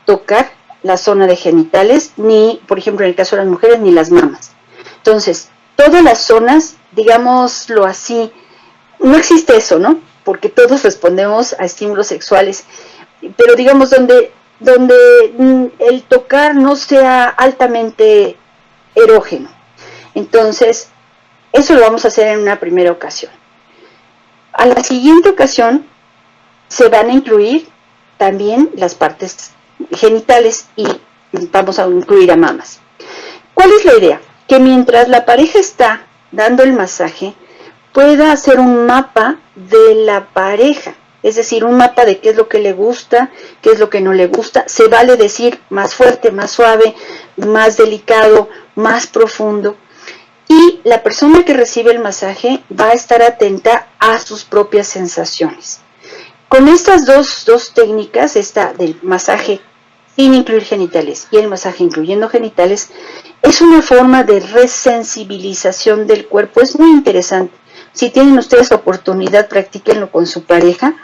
tocar la zona de genitales, ni, por ejemplo, en el caso de las mujeres, ni las mamas. Entonces, todas las zonas, digámoslo así, no existe eso, ¿no? Porque todos respondemos a estímulos sexuales, pero digamos donde el tocar no sea altamente erógeno. Entonces, eso lo vamos a hacer en una primera ocasión. A la siguiente ocasión se van a incluir también las partes genitales y vamos a incluir a mamas. ¿Cuál es la idea? Que mientras la pareja está dando el masaje, pueda hacer un mapa de la pareja, es decir, un mapa de qué es lo que le gusta, qué es lo que no le gusta. Se vale decir más fuerte, más suave, más delicado, más profundo. Y la persona que recibe el masaje va a estar atenta a sus propias sensaciones. Con estas dos técnicas, esta del masaje sin incluir genitales y el masaje incluyendo genitales, es una forma de resensibilización del cuerpo. Es muy interesante. Si tienen ustedes la oportunidad, practíquenlo con su pareja.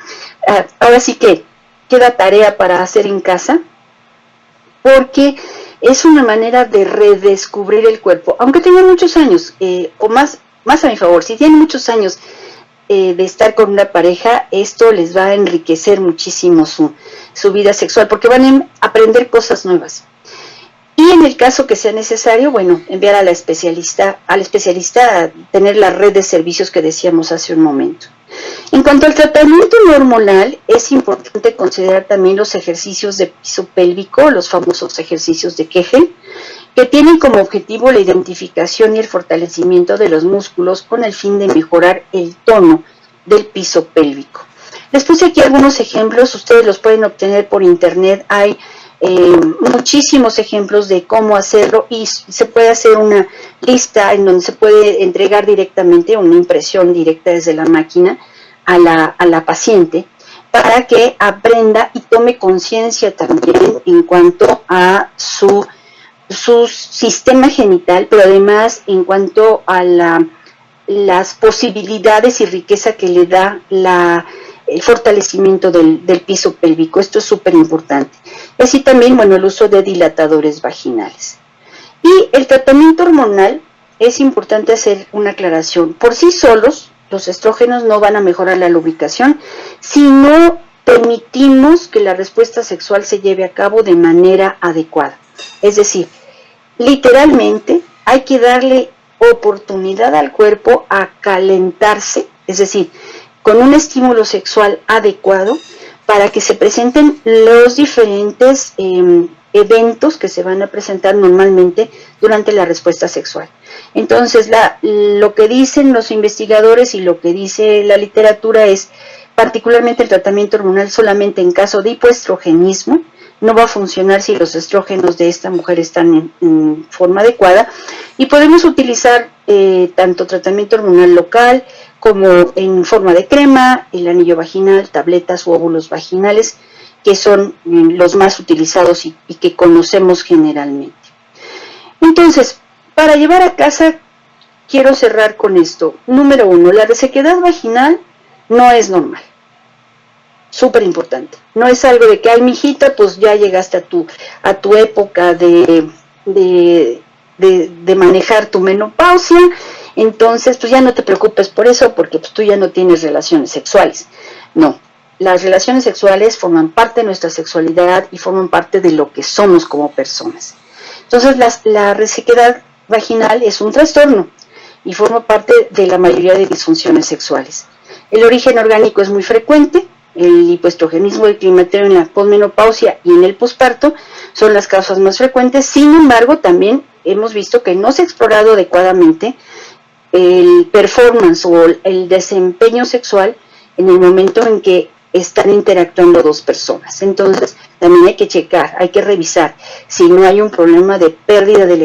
Ahora sí que queda tarea para hacer en casa, porque es una manera de redescubrir el cuerpo. Aunque tengan muchos años, o más a mi favor, si tienen muchos años de estar con una pareja, esto les va a enriquecer muchísimo su vida sexual, porque van a aprender cosas nuevas. Y en el caso que sea necesario, bueno, enviar al especialista a tener la red de servicios que decíamos hace un momento. En cuanto al tratamiento no hormonal, es importante considerar también los ejercicios de piso pélvico, los famosos ejercicios de Kegel, que tienen como objetivo la identificación y el fortalecimiento de los músculos con el fin de mejorar el tono del piso pélvico. Les puse aquí algunos ejemplos, ustedes los pueden obtener por internet. Hay muchísimos ejemplos de cómo hacerlo y se puede hacer una lista en donde se puede entregar directamente una impresión directa desde la máquina a la paciente, para que aprenda y tome conciencia también en cuanto a su sistema genital, pero además en cuanto a las posibilidades y riqueza que le da el fortalecimiento del piso pélvico. Esto es súper importante. Y así también, bueno, el uso de dilatadores vaginales. Y el tratamiento hormonal, es importante hacer una aclaración. Por sí solos, los estrógenos no van a mejorar la lubricación si no permitimos que la respuesta sexual se lleve a cabo de manera adecuada. Es decir, literalmente hay que darle oportunidad al cuerpo a calentarse, es decir, con un estímulo sexual adecuado, para que se presenten los diferentes eventos que se van a presentar normalmente durante la respuesta sexual. Entonces, lo que dicen los investigadores y lo que dice la literatura es, particularmente el tratamiento hormonal solamente en caso de hipoestrogenismo, no va a funcionar si los estrógenos de esta mujer están en forma adecuada, y podemos utilizar tanto tratamiento hormonal local como en forma de crema, el anillo vaginal, tabletas u óvulos vaginales, que son los más utilizados y que conocemos generalmente. Entonces, para llevar a casa, quiero cerrar con esto. Número 1, la resequedad vaginal no es normal. Súper importante. No es algo de que, ay, mijita, pues ya llegaste a tu época de manejar tu menopausia, entonces pues ya no te preocupes por eso, porque pues, tú ya no tienes relaciones sexuales. No, las relaciones sexuales forman parte de nuestra sexualidad y forman parte de lo que somos como personas. Entonces la resequedad vaginal es un trastorno y forma parte de la mayoría de disfunciones sexuales. El origen orgánico es muy frecuente. El hipoestrogenismo, el climaterio en la posmenopausia y en el posparto son las causas más frecuentes. Sin embargo, también hemos visto que no se ha explorado adecuadamente el performance o el desempeño sexual en el momento en que están interactuando dos personas. Entonces, también hay que checar, hay que revisar si no hay un problema de pérdida de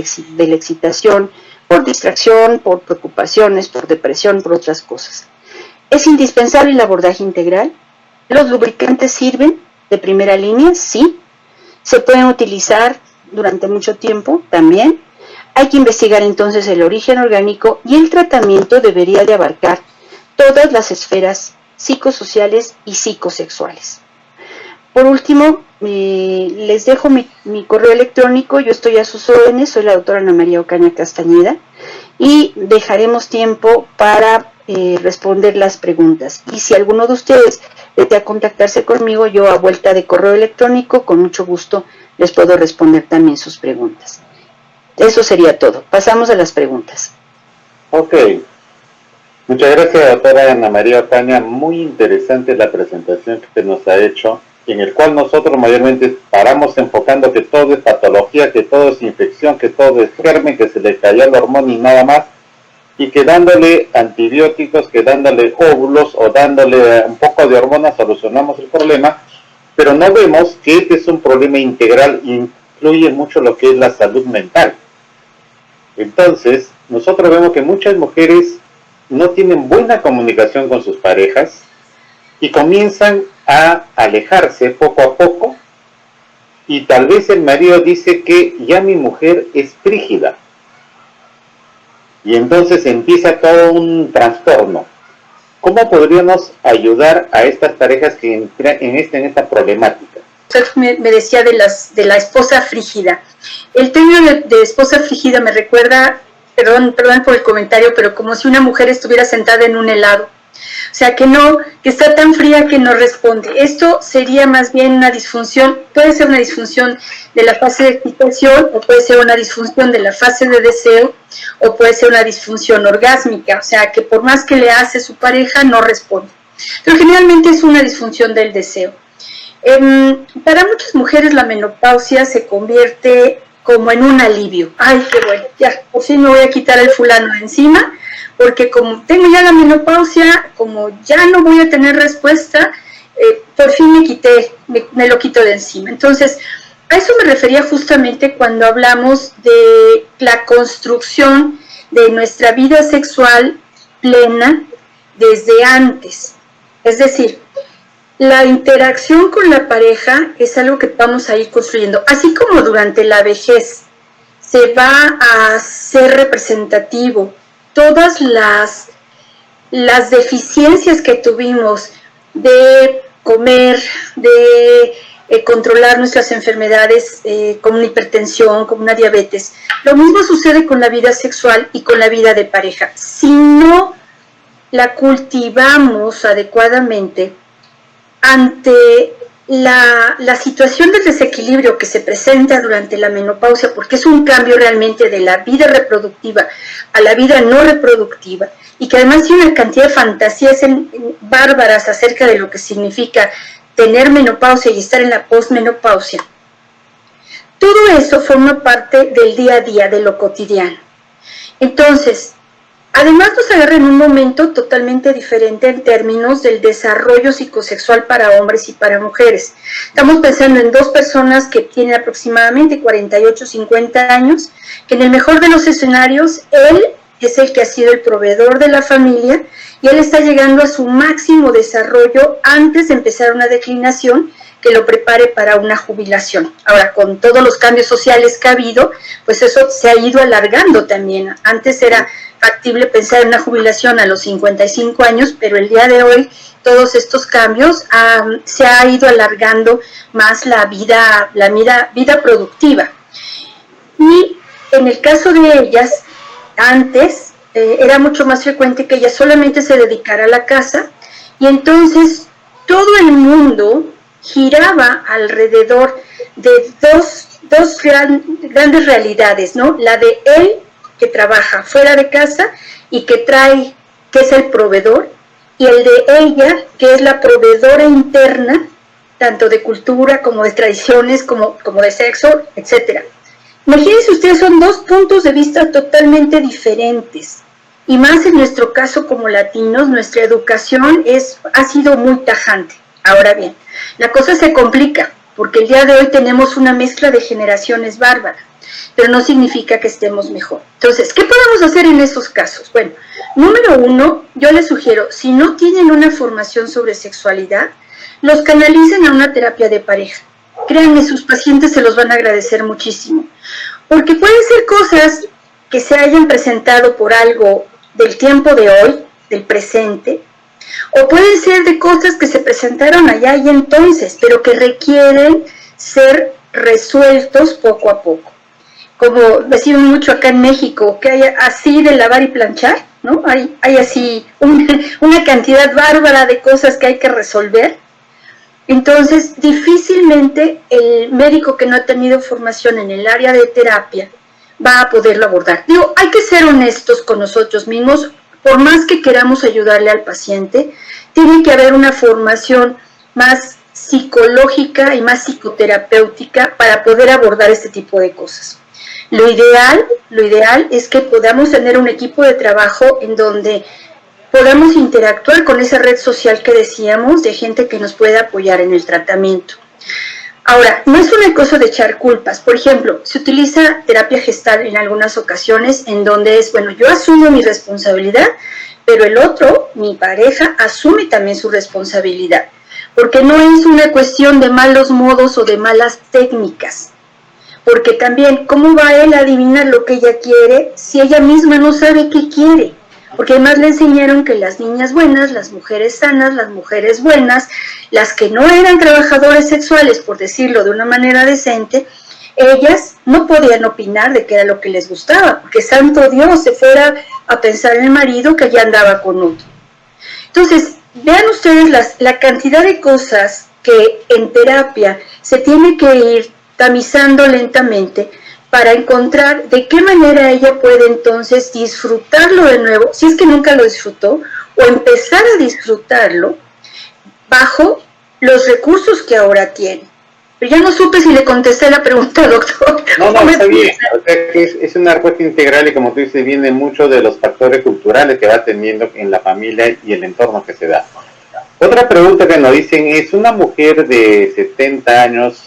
la excitación por distracción, por preocupaciones, por depresión, por otras cosas. Es indispensable el abordaje integral. ¿Los lubricantes sirven de primera línea? Sí. ¿Se pueden utilizar durante mucho tiempo? También. Hay que investigar entonces el origen orgánico, y el tratamiento debería de abarcar todas las esferas psicosociales y psicosexuales. por último, les dejo mi correo electrónico. Yo estoy a sus órdenes, soy la doctora Ana María Ocaña Castañeda, y dejaremos tiempo para responder las preguntas. Y si alguno de ustedes desea contactarse conmigo, yo a vuelta de correo electrónico, con mucho gusto les puedo responder también sus preguntas. Eso sería todo. Pasamos a las preguntas. Ok. Muchas gracias, doctora Ana María Ocaña. Muy interesante la presentación que nos ha hecho, en el cual nosotros mayormente paramos enfocando que todo es patología, que todo es infección, que todo es germen, que se le cayó la hormona y nada más, y que dándole antibióticos, que dándole óvulos o dándole un poco de hormonas solucionamos el problema, pero no vemos que este es un problema integral e incluye mucho lo que es la salud mental. Entonces, nosotros vemos que muchas mujeres no tienen buena comunicación con sus parejas y comienzan a alejarse poco a poco, y tal vez el marido dice que ya mi mujer es frígida, y entonces empieza todo un trastorno. ¿Cómo podríamos ayudar a estas parejas que entran en esta problemática? Usted me decía de la esposa frígida. El término de esposa frígida me recuerda, perdón por el comentario, pero como si una mujer estuviera sentada en un helado. O sea, que está tan fría que no responde. Esto sería más bien una disfunción, puede ser una disfunción de la fase de excitación, o puede ser una disfunción de la fase de deseo, o puede ser una disfunción orgásmica, o sea, que por más que le hace su pareja, no responde. Pero generalmente es una disfunción del deseo. Para muchas mujeres la menopausia se convierte como en un alivio. Ay, qué bueno, ya, por fin me voy a quitar el fulano de encima, porque como tengo ya la menopausia, como ya no voy a tener respuesta, por fin me lo quito de encima. Entonces, a eso me refería justamente cuando hablamos de la construcción de nuestra vida sexual plena desde antes. Es decir, la interacción con la pareja es algo que vamos a ir construyendo. Así como durante la vejez se va a ser representativo todas las deficiencias que tuvimos de comer, de controlar nuestras enfermedades como una hipertensión, como una diabetes. Lo mismo sucede con la vida sexual y con la vida de pareja. Si no la cultivamos adecuadamente, ante la situación del desequilibrio que se presenta durante la menopausia, porque es un cambio realmente de la vida reproductiva a la vida no reproductiva, y que además tiene una cantidad de fantasías bárbaras acerca de lo que significa tener menopausia y estar en la posmenopausia. Todo eso forma parte del día a día, de lo cotidiano. Entonces, además nos agarra en un momento totalmente diferente en términos del desarrollo psicosexual para hombres y para mujeres. Estamos pensando en dos personas que tienen aproximadamente 48, 50 años, que en el mejor de los escenarios, él es el que ha sido el proveedor de la familia y él está llegando a su máximo desarrollo antes de empezar una declinación que lo prepare para una jubilación. Ahora, con todos los cambios sociales que ha habido, pues eso se ha ido alargando también. Antes era factible pensar en una jubilación a los 55 años, pero el día de hoy todos estos cambios se ha ido alargando más la vida productiva. Y en el caso de ellas, antes era mucho más frecuente que ella solamente se dedicara a la casa, y entonces todo el mundo giraba alrededor de dos grandes realidades, ¿no? La de él, que trabaja fuera de casa y que es el proveedor, y el de ella, que es la proveedora interna, tanto de cultura como de tradiciones, como de sexo, etc. Imagínense ustedes, son dos puntos de vista totalmente diferentes, y más en nuestro caso como latinos, nuestra educación ha sido muy tajante. Ahora bien, la cosa se complica, porque el día de hoy tenemos una mezcla de generaciones bárbara, pero no significa que estemos mejor. Entonces, ¿qué podemos hacer en esos casos? Bueno, número uno, yo les sugiero, si no tienen una formación sobre sexualidad, los canalicen a una terapia de pareja. Créanme, sus pacientes se los van a agradecer muchísimo, porque pueden ser cosas que se hayan presentado por algo del tiempo de hoy, del presente, O pueden ser de cosas que se presentaron allá y entonces, pero que requieren ser resueltos poco a poco. Como decimos mucho acá en México, que hay así de lavar y planchar, ¿no? Hay así una cantidad bárbara de cosas que hay que resolver. Entonces, difícilmente el médico que no ha tenido formación en el área de terapia va a poderlo abordar. Digo, hay que ser honestos con nosotros mismos, por más que queramos ayudarle al paciente, tiene que haber una formación más psicológica y más psicoterapéutica para poder abordar este tipo de cosas. Lo ideal es que podamos tener un equipo de trabajo en donde podamos interactuar con esa red social que decíamos, de gente que nos pueda apoyar en el tratamiento. Ahora, no es una cosa de echar culpas. Por ejemplo, se utiliza terapia gestal en algunas ocasiones en donde es, bueno, yo asumo mi responsabilidad, pero el otro, mi pareja, asume también su responsabilidad. Porque no es una cuestión de malos modos o de malas técnicas. Porque también, ¿cómo va él a adivinar lo que ella quiere si ella misma no sabe qué quiere? Porque además le enseñaron que las niñas buenas, las mujeres sanas, las mujeres buenas, las que no eran trabajadores sexuales, por decirlo de una manera decente, ellas no podían opinar de qué era lo que les gustaba, porque santo Dios se fuera a pensar en el marido que ya andaba con otro. Entonces, vean ustedes la cantidad de cosas que en terapia se tiene que ir tamizando lentamente para encontrar de qué manera ella puede entonces disfrutarlo de nuevo, si es que nunca lo disfrutó, o empezar a disfrutarlo bajo los recursos que ahora tiene. Pero ya no supe si le contesté la pregunta, doctor. No, está bien. O sea que es una respuesta integral y, como tú dices, viene mucho de los factores culturales que va teniendo en la familia y el entorno que se da. Otra pregunta que nos dicen es, ¿una mujer de 70 años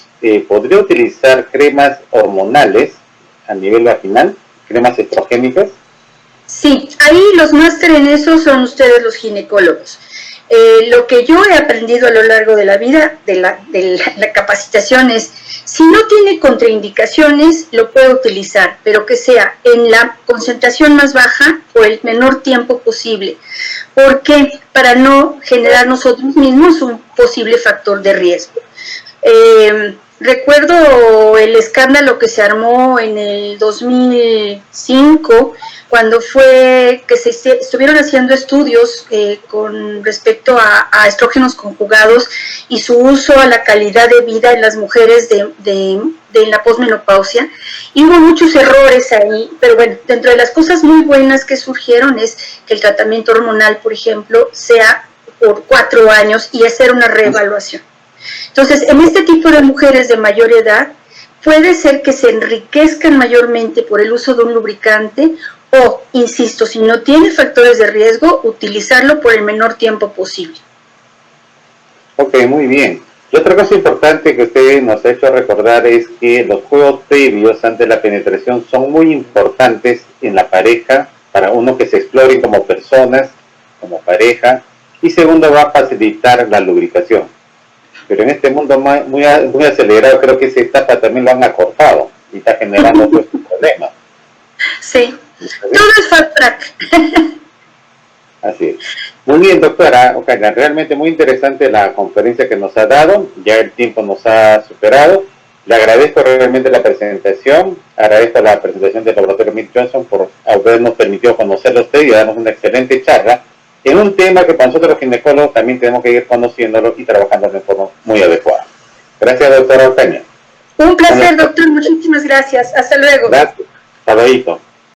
podría utilizar cremas hormonales a nivel vaginal, cremas estrogénicas? Sí, ahí los máster en eso son ustedes los ginecólogos. Lo que yo he aprendido a lo largo de la vida, de la capacitación es, si no tiene contraindicaciones, lo puede utilizar, pero que sea en la concentración más baja o el menor tiempo posible. ¿Por qué? Para no generar nosotros mismos un posible factor de riesgo. Recuerdo el escándalo que se armó en el 2005, cuando fue que se estuvieron haciendo estudios con respecto a estrógenos conjugados y su uso a la calidad de vida en las mujeres de la posmenopausia, y hubo muchos errores ahí, pero bueno, dentro de las cosas muy buenas que surgieron es que el tratamiento hormonal, por ejemplo, sea por 4 años y hacer una reevaluación. Entonces, en este tipo de mujeres de mayor edad, puede ser que se enriquezcan mayormente por el uso de un lubricante o, insisto, si no tiene factores de riesgo, utilizarlo por el menor tiempo posible. Ok, muy bien. Y otra cosa importante que usted nos ha hecho recordar es que los juegos previos antes de la penetración son muy importantes en la pareja, para uno que se exploren como personas, como pareja, y segundo, va a facilitar la lubricación. Pero en este mundo muy acelerado, creo que esa etapa también lo han acortado y está generando otros problemas. Sí, todo es fast track. Así es. Muy bien, doctora Ocaña, realmente muy interesante la conferencia que nos ha dado, ya el tiempo nos ha superado. Le agradezco realmente la presentación, agradezco la presentación del laboratorio Mead Johnson por habernos permitido conocerlo a usted y darnos una excelente charla en un tema que para nosotros los ginecólogos también tenemos que ir conociéndolo y trabajando de forma muy adecuada. Gracias, doctora Ocaña. Un placer, doctor. Muchísimas gracias. Hasta luego. Gracias. Hasta luego.